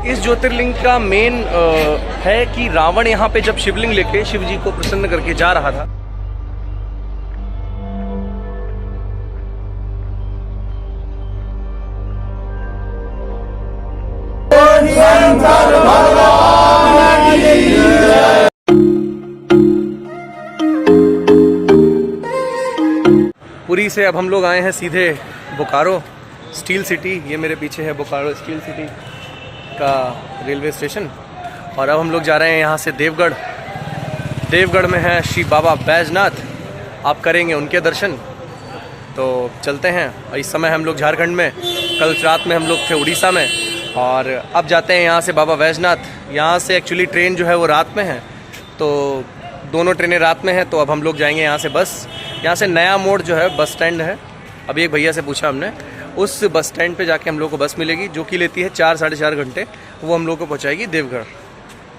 इस ज्योतिर्लिंग का मेन है कि रावण यहाँ पे जब शिवलिंग लेके शिव जी को प्रसन्न करके जा रहा था, पुरी से अब हम लोग आए हैं सीधे बोकारो स्टील सिटी। ये मेरे पीछे है बोकारो स्टील सिटी का रेलवे स्टेशन। और अब हम लोग जा रहे हैं यहाँ से देवगढ़। देवगढ़ में है श्री बाबा बैजनाथ, आप करेंगे उनके दर्शन। तो चलते हैं। इस समय हम लोग झारखंड में, कल रात में हम लोग थे उड़ीसा में, और अब जाते हैं यहाँ से बाबा बैजनाथ। यहाँ से एक्चुअली ट्रेन जो है वो रात में है, तो दोनों ट्रेनें रात में हैं। तो अब हम लोग जाएंगे यहाँ से बस। यहाँ से नया मोड़ जो है बस स्टैंड है। अभी एक भैया से पूछा हमने, उस बस स्टैंड पे जाके हम लोग को बस मिलेगी जो कि लेती है 4 साढ़े 4 घंटे। वो हम लोग को पहुँचाएगी देवगढ़।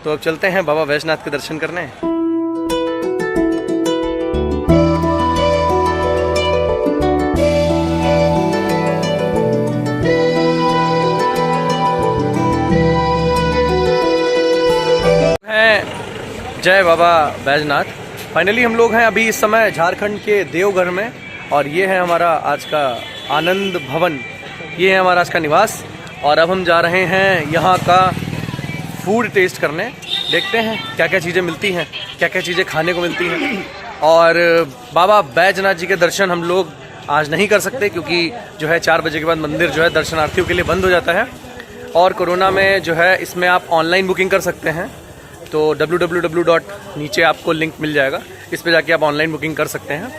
तो अब चलते हैं बाबा बैजनाथ के दर्शन करने। जय बाबा बैजनाथ। फाइनली हम लोग हैं अभी इस समय झारखंड के देवघर में, और ये है हमारा आज का आनंद भवन। ये है हमारा आज का निवास। और अब हम जा रहे हैं यहाँ का फूड टेस्ट करने। देखते हैं क्या क्या चीज़ें मिलती हैं, क्या क्या चीज़ें खाने को मिलती हैं। और बाबा बैजनाथ जी के दर्शन हम लोग आज नहीं कर सकते, क्योंकि जो है 4 बजे के बाद मंदिर जो है दर्शनार्थियों के लिए बंद हो जाता है। और कोरोना में जो है इसमें आप ऑनलाइन बुकिंग कर सकते हैं। तो www. नीचे आपको लिंक मिल जाएगा, इस पे जाके आप ऑनलाइन बुकिंग कर सकते हैं।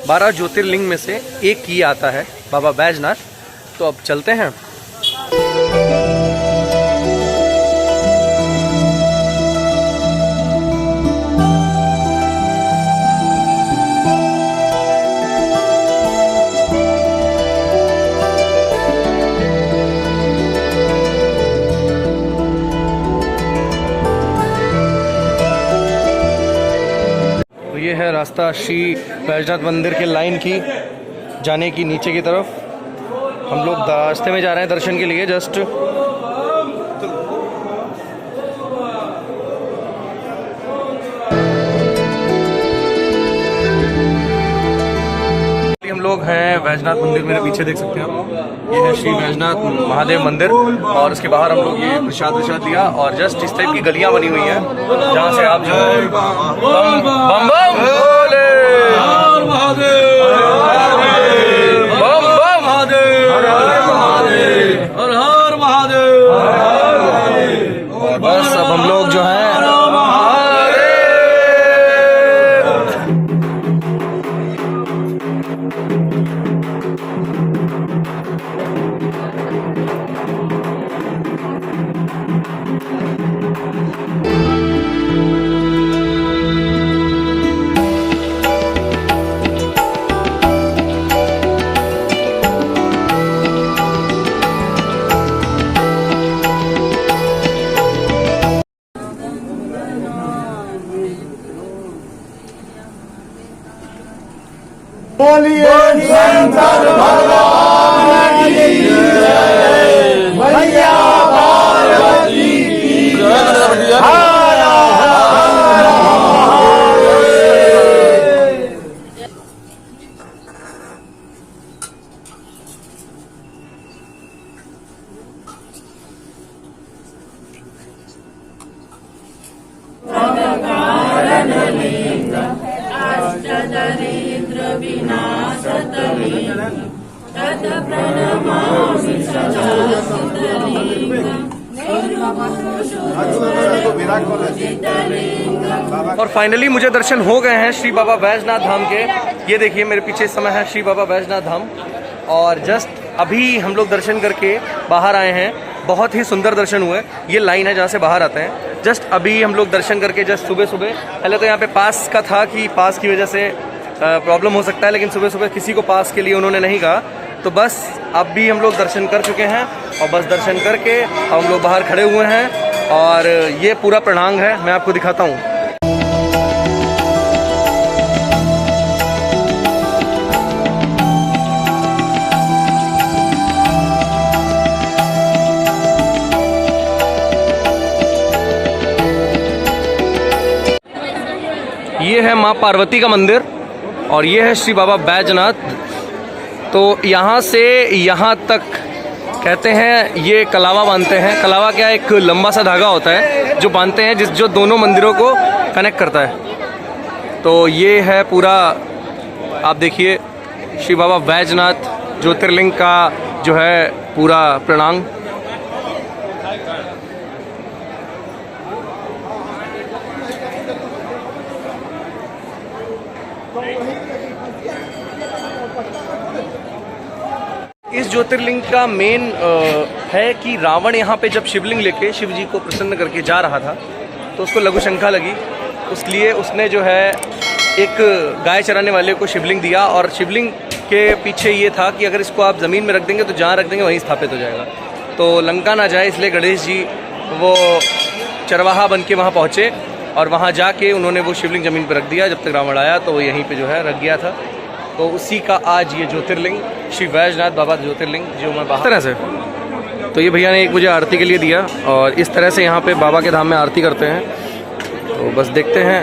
12 ज्योतिर्लिंग में से एक ही आता है बाबा बैजनाथ। तो अब चलते हैं। ये है रास्ता श्री बैजनाथ मंदिर के लाइन की जाने की नीचे की तरफ। हम लोग रास्ते में जा रहे हैं दर्शन के लिए। जस्ट हम लोग हैं बैजनाथ मंदिर। मेरे पीछे देख सकते हैं आप, ये है श्री बैजनाथ महादेव मंदिर। और उसके बाहर हम लोग ये प्रसाद लिया, और जस्ट इस टाइप की गलियां बनी हुई हैं जहाँ से आप जो है बम बम बम भोले महादेव, बम बम महादेव, हर हर महादेव। बस अब हम लोग जो है बोलिए शंकर भगवान की जय, मैया पार्वती की जय। हर हर महादेव। और फाइनली मुझे दर्शन हो गए हैं श्री बाबा बैजनाथ धाम के। ये देखिए मेरे पीछे इस समय है श्री बाबा बैजनाथ धाम। और जस्ट अभी हम लोग दर्शन करके बाहर आए हैं। बहुत ही सुंदर दर्शन हुए। ये लाइन है जहाँ से बाहर आते हैं। जस्ट अभी हम लोग दर्शन करके जस्ट सुबह सुबह, पहले तो यहाँ पे पास का था कि पास की वजह से प्रॉब्लम हो सकता है, लेकिन सुबह सुबह किसी को पास के लिए उन्होंने नहीं कहा। तो बस अब भी हम लोग दर्शन कर चुके हैं, और बस दर्शन करके हम लोग बाहर खड़े हुए हैं। और ये पूरा प्रणांग है, मैं आपको दिखाता हूँ। ये है माँ पार्वती का मंदिर और ये है श्री बाबा बैजनाथ। तो यहाँ से यहाँ तक कहते हैं ये कलावा बांधते हैं। कलावा क्या, एक लंबा सा धागा होता है जो बांधते हैं, जो दोनों मंदिरों को कनेक्ट करता है। तो ये है पूरा, आप देखिए श्री बाबा बैजनाथ ज्योतिर्लिंग का जो है पूरा प्रणांग। इस ज्योतिर्लिंग का मेन है कि रावण यहाँ पे जब शिवलिंग लेके शिव जी को प्रसन्न करके जा रहा था तो उसको लघु शंका लगी, इसलिए उसने जो है एक गाय चराने वाले को शिवलिंग दिया। और शिवलिंग के पीछे ये था कि अगर इसको आप ज़मीन में रख देंगे तो जहाँ रख देंगे वहीं स्थापित हो जाएगा, तो लंका ना जाए, इसलिए गणेश जी वो चरवाहा बन के वहाँ पहुँचे और वहाँ जाके उन्होंने वो शिवलिंग ज़मीन पर रख दिया। जब तक रावण आया तो वो यहीं पे जो है रख गया था। तो उसी का आज ये ज्योतिर्लिंग श्री बैजनाथ बाबा ज्योतिर्लिंग जो मैं बाहर तरह से, तो ये भैया ने एक मुझे आरती के लिए दिया और इस तरह से यहाँ पे बाबा के धाम में आरती करते हैं। तो बस देखते हैं।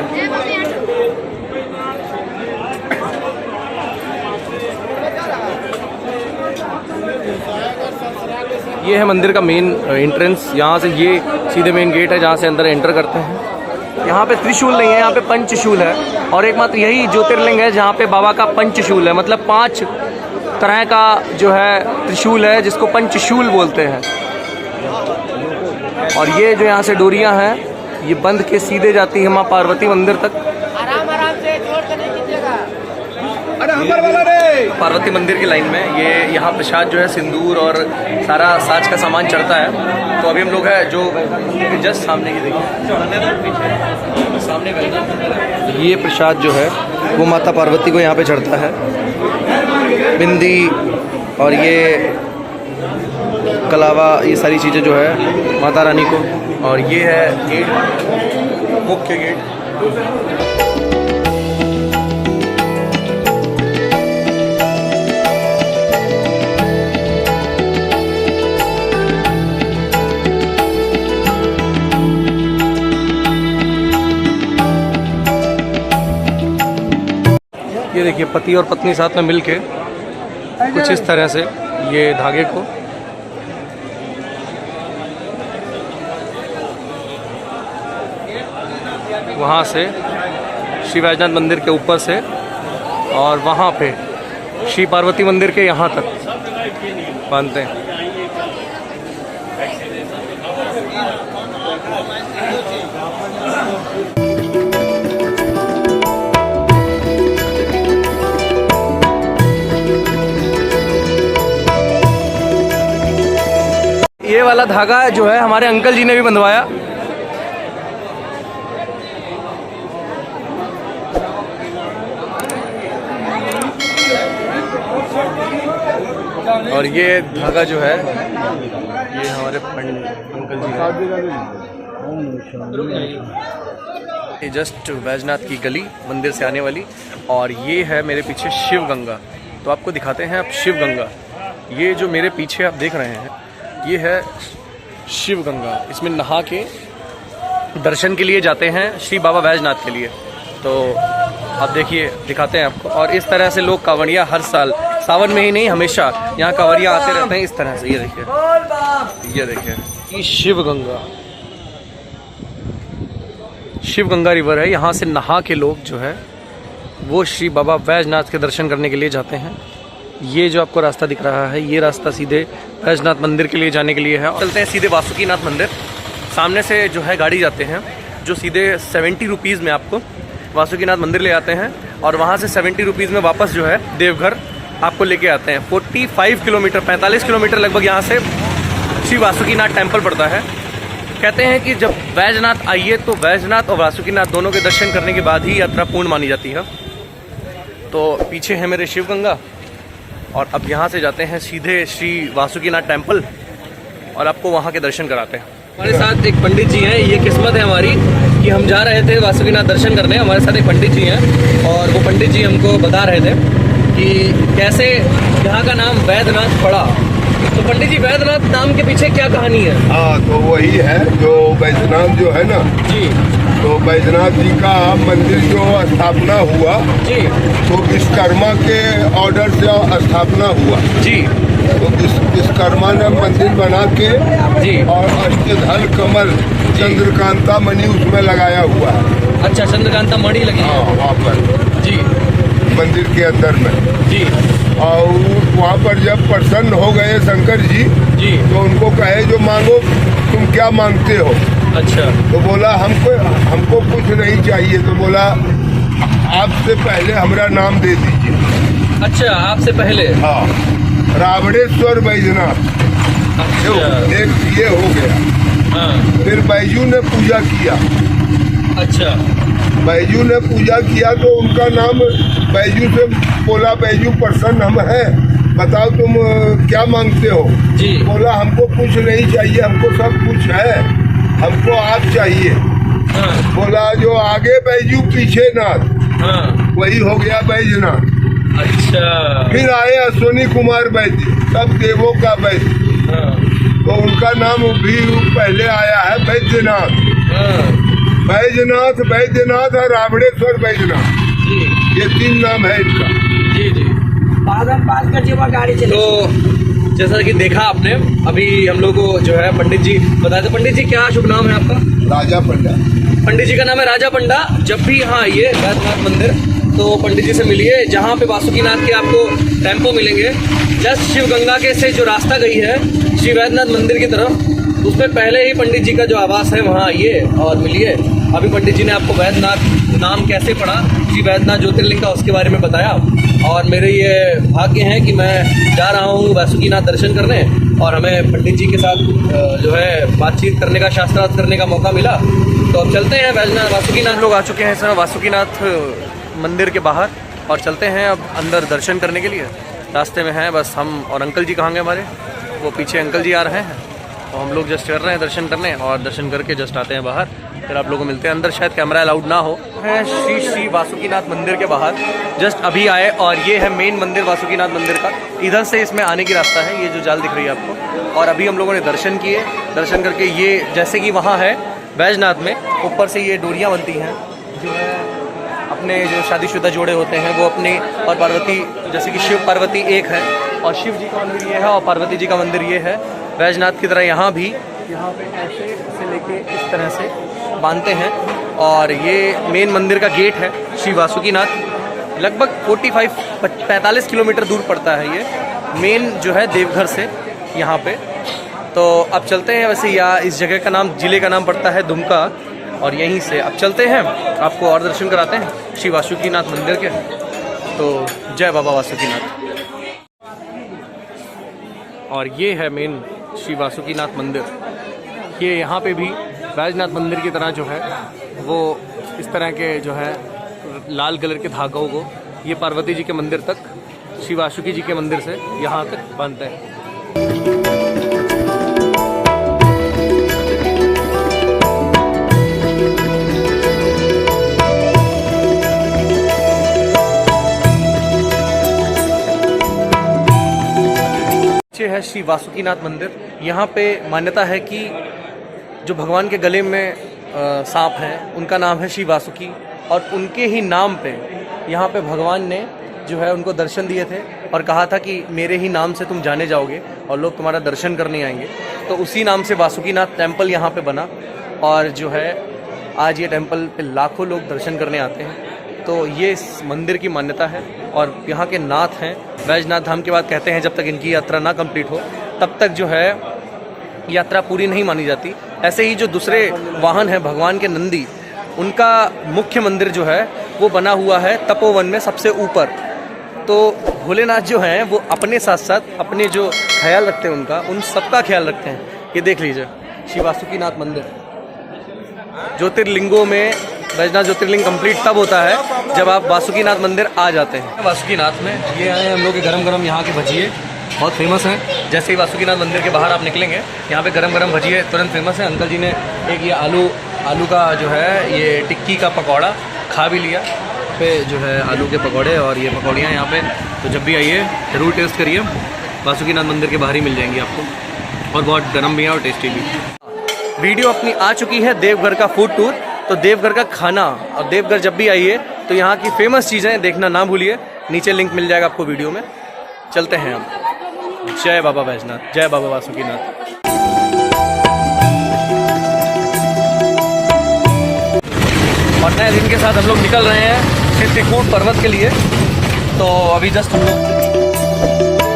ये है मंदिर का मेन एंट्रेंस। यहाँ से ये सीधे मेन गेट है जहाँ से अंदर एंटर करते हैं। यहाँ पे त्रिशूल नहीं है, यहाँ पे पंचशूल है और एकमात्र यही ज्योतिर्लिंग है जहाँ पे बाबा का पंचशूल है, मतलब 5 तरह का जो है त्रिशूल है जिसको पंचशूल बोलते हैं। और ये जो यहाँ से डोरियाँ हैं ये बंध के सीधे जाती है माँ पार्वती मंदिर तक। आराम से जोड़ कर नहीं कीजिएगा। पार्वती मंदिर की लाइन में ये यहाँ प्रसाद जो है सिंदूर और सारा साज का सामान चढ़ता है। तो अभी हम लोग है जो जस्ट सामने ही देखिए, सामने ये प्रसाद जो है वो माता पार्वती को यहाँ पे चढ़ता है, बिंदी और ये कलावा, ये सारी चीज़ें जो है माता रानी को। और ये है गेट, मुख्य गेट। ये देखिए पति और पत्नी साथ में मिलके कुछ इस तरह से ये धागे को वहाँ से श्री बैजनाथ मंदिर के ऊपर से और वहाँ पे श्री पार्वती मंदिर के यहाँ तक बांधते हैं। ये वाला धागा जो है हमारे अंकल जी ने भी बंधवाया। और ये धागा जो है ये हमारे अंकल जी का, ये जस्ट बैजनाथ की गली मंदिर से आने वाली। और ये है मेरे पीछे शिव गंगा, तो आपको दिखाते हैं आप शिव गंगा। ये जो मेरे पीछे आप देख रहे हैं ये है शिव गंगा, इसमें नहा के दर्शन के लिए जाते हैं श्री बाबा बैजनाथ के लिए। तो आप देखिए, दिखाते हैं आपको। और इस तरह से लोग कांवड़िया हर साल सावन में ही नहीं, हमेशा यहाँ कांवड़िया आते रहते हैं इस तरह से। ये देखिए, ये देखिए, ये शिव गंगा रिवर है। यहाँ से नहा के लोग जो है वो श्री बाबा बैजनाथ के दर्शन करने के लिए जाते हैं। ये जो आपको रास्ता दिख रहा है ये रास्ता सीधे बैजनाथ मंदिर के लिए जाने के लिए है। चलते हैं सीधे वासुकीनाथ मंदिर। सामने से जो है गाड़ी जाते हैं जो सीधे 70 रुपीज़ में आपको वासुकीनाथ मंदिर ले आते हैं और वहाँ से 70 रुपीज़ में वापस जो है देवघर आपको लेके आते हैं। 45 किलोमीटर 45 किलोमीटर लगभग यहाँ से श्री वासुकीनाथ टेम्पल पड़ता है। कहते हैं कि जब बैजनाथ आइए तो बैजनाथ और वासुकीनाथ दोनों के दर्शन करने के बाद ही यात्रा पूर्ण मानी जाती है। तो पीछे है मेरे शिव गंगा और अब यहाँ से जाते हैं सीधे श्री वासुकीनाथ टेम्पल और आपको वहाँ के दर्शन कराते हैं। हमारे साथ एक पंडित जी हैं, ये किस्मत है हमारी कि हम जा रहे थे वासुकीनाथ दर्शन करने। हमारे साथ एक पंडित जी हैं और वो पंडित जी हमको बता रहे थे कि कैसे यहाँ का नाम बैद्यनाथ पड़ा। तो पंडित जी, बैद्यनाथ नाम के पीछे क्या कहानी है? हाँ, तो वही है जो बैद्यनाथ जो है ना जी, तो बैजनाथ जी का मंदिर जो स्थापना हुआ जी तो विश्वकर्मा के ऑर्डर से स्थापना हुआ। जी तो विश्वकर्मा ने मंदिर बना के जी। और अष्टदल कमल चंद्रकांता मणि उसमें लगाया हुआ है। अच्छा, चंद्रकांता मणि लगी हाँ, वहाँ पर जी मंदिर के अंदर में। जी और वहाँ पर जब प्रसन्न हो गए शंकर जी जी। तो उनको कहे जो मांगो, तुम क्या मांगते हो? अच्छा तो बोला हमको कुछ नहीं चाहिए। तो बोला आपसे पहले हमारा नाम दे दीजिए। अच्छा, आपसे पहले। हाँ, रावणेश्वर बैजनाथ। अच्छा एक ये हो गया। हाँ। फिर बैजू ने पूजा किया। अच्छा बैजू ने पूजा किया तो उनका नाम बैजू से बोला, बैजू प्रसन्न हम हैं, बताओ तुम क्या मांगते हो? जी। बोला हमको कुछ नहीं चाहिए, हमको सब कुछ है, हमको आप चाहिए। हाँ बोला जो आगे बैजू पीछे नाथ, हाँ। वही हो गया बैजनाथ। अच्छा फिर आए अश्विनी कुमार वैद्य, सब देवों का वैद्य, हाँ तो उनका नाम भी पहले आया है बैद्यनाथ। हाँ। बैजनाथ, बैद्यनाथ और रावणेश्वर बैजनाथ, जी ये 3 नाम है इनका। जी जी। बादम पास कर जी गाड़ी चले। तो जैसा कि देखा आपने, अभी हम लोग को जो है पंडित जी बताए थे। पंडित जी क्या शुभ नाम है आपका? राजा पंडा। पंडित जी का नाम है राजा पंडा। जब भी यहाँ आइए वैद्यनाथ मंदिर तो पंडित जी से मिलिए। जहाँ पे वासुकीनाथ के आपको टेम्पो मिलेंगे, जस्ट शिव गंगा के से जो रास्ता गई है श्री वैद्यनाथ मंदिर की तरफ, उसमें पहले ही पंडित जी का जो आवास है वहाँ आइए और मिलिए। अभी पंडित जी ने आपको वैद्यनाथ नाम कैसे पड़ा, श्री वैद्यनाथ ज्योतिर्लिंग का, उसके बारे में बताया। और मेरे ये भाग्य है कि मैं जा रहा हूँ वासुकीनाथ दर्शन करने, और हमें पंडित जी के साथ जो है बातचीत करने का, शास्त्रार्थ करने का मौका मिला। तो अब चलते हैं वैद्यनाथ वासुकीनाथ। लोग आ चुके हैं इस समय वासुकीनाथ मंदिर के बाहर, और चलते हैं अब अंदर दर्शन करने के लिए। रास्ते में हैं बस हम, और अंकल जी कहाँ गए हमारे, वो पीछे अंकल जी आ रहे हैं। तो हम लोग जस्ट कर रहे हैं दर्शन करने, और दर्शन करके जस्ट आते हैं बाहर, फिर आप लोगों को मिलते हैं। अंदर शायद कैमरा अलाउड ना हो। है श्री श्री वासुकीनाथ मंदिर के बाहर, जस्ट अभी आए, और ये है मेन मंदिर वासुकीनाथ मंदिर का। इधर से इसमें आने की रास्ता है, ये जो जाल दिख रही है आपको। और अभी हम लोगों ने दर्शन किए। दर्शन करके ये जैसे कि वहाँ है बैजनाथ में, ऊपर से ये डोरियाँ बनती हैं, जो है अपने जो शादीशुदा जोड़े होते हैं वो अपने, और पार्वती, जैसे कि शिव पार्वती एक है, और शिव जी का मंदिर ये है और पार्वती जी का मंदिर ये है। बैजनाथ की तरह यहाँ भी, यहाँ पे ऐसे से लेके इस तरह से बांधते हैं। और ये मेन मंदिर का गेट है श्री वासुकीनाथ। लगभग 45 किलोमीटर दूर पड़ता है ये मेन जो है देवघर से यहाँ पे। तो अब चलते हैं। वैसे या इस जगह का नाम, जिले का नाम पड़ता है दुमका, और यहीं से अब चलते हैं, आपको और दर्शन कराते हैं श्री वासुकीनाथ मंदिर के। तो जय बाबा वासुकीनाथ। और ये है मेन श्री वासुकीनाथ मंदिर। ये यहाँ पे भी बैजनाथ मंदिर की तरह जो है वो इस तरह के जो है लाल कलर के धागों को ये पार्वती जी के मंदिर तक, श्री वासुकी जी के मंदिर से यहाँ तक बांधते हैं। है श्री वासुकीनाथ मंदिर। यहाँ पे मान्यता है कि जो भगवान के गले में सांप हैं उनका नाम है श्री वासुकी, और उनके ही नाम पे यहाँ पे भगवान ने जो है उनको दर्शन दिए थे और कहा था कि मेरे ही नाम से तुम जाने जाओगे और लोग तुम्हारा दर्शन करने आएंगे। तो उसी नाम से वासुकीनाथ टेम्पल यहाँ पे बना, और जो है आज ये टेम्पल पे लाखों लोग दर्शन करने आते हैं। तो ये इस मंदिर की मान्यता है। और यहाँ के नाथ हैं बैजनाथ धाम के बाद, कहते हैं जब तक इनकी यात्रा ना कंप्लीट हो तब तक जो है यात्रा पूरी नहीं मानी जाती। ऐसे ही जो दूसरे वाहन हैं भगवान के नंदी, उनका मुख्य मंदिर जो है वो बना हुआ है तपोवन में सबसे ऊपर। तो भोलेनाथ जो हैं वो अपने साथ साथ अपने जो ख्याल रखते हैं उनका, उन सबका ख्याल रखते हैं। ये देख लीजिए श्री वासुकीनाथ मंदिर। ज्योतिर्लिंगों में बैजनाथ ज्योतिर्लिंग कंप्लीट तब होता है जब आप वासुकीनाथ मंदिर आ जाते हैं। वासुकीनाथ में ये आए हम लोग के गरम गरम यहाँ के भजिए बहुत फेमस हैं। जैसे ही वासुकीनाथ मंदिर के बाहर आप निकलेंगे यहाँ पे गरम गरम भजिए तुरंत फेमस है। अंकल जी ने एक ये आलू का जो है ये टिक्की का पकौड़ा खा भी लिया पे, जो है आलू के पकौड़े और ये पकौड़ियाँ यहाँ पे। तो जब भी आइए ज़रूर टेस्ट करिए, वासुकीनाथ मंदिर के बाहर ही मिल जाएंगी आपको, और बहुत गर्म भी है और टेस्टी भी। वीडियो अपनी आ चुकी है देवघर का फूड टूर। तो देवघर का खाना, और देवघर जब भी आइए तो यहाँ की फेमस चीज़ें देखना ना भूलिए। नीचे लिंक मिल जाएगा आपको वीडियो में। चलते हैं हम। जय बाबा बैजनाथ, जय बाबा वासुकीनाथ। और नए दिन के साथ हम लोग निकल रहे हैं चित्रकूट पर्वत के लिए। तो अभी जस्ट हम लोग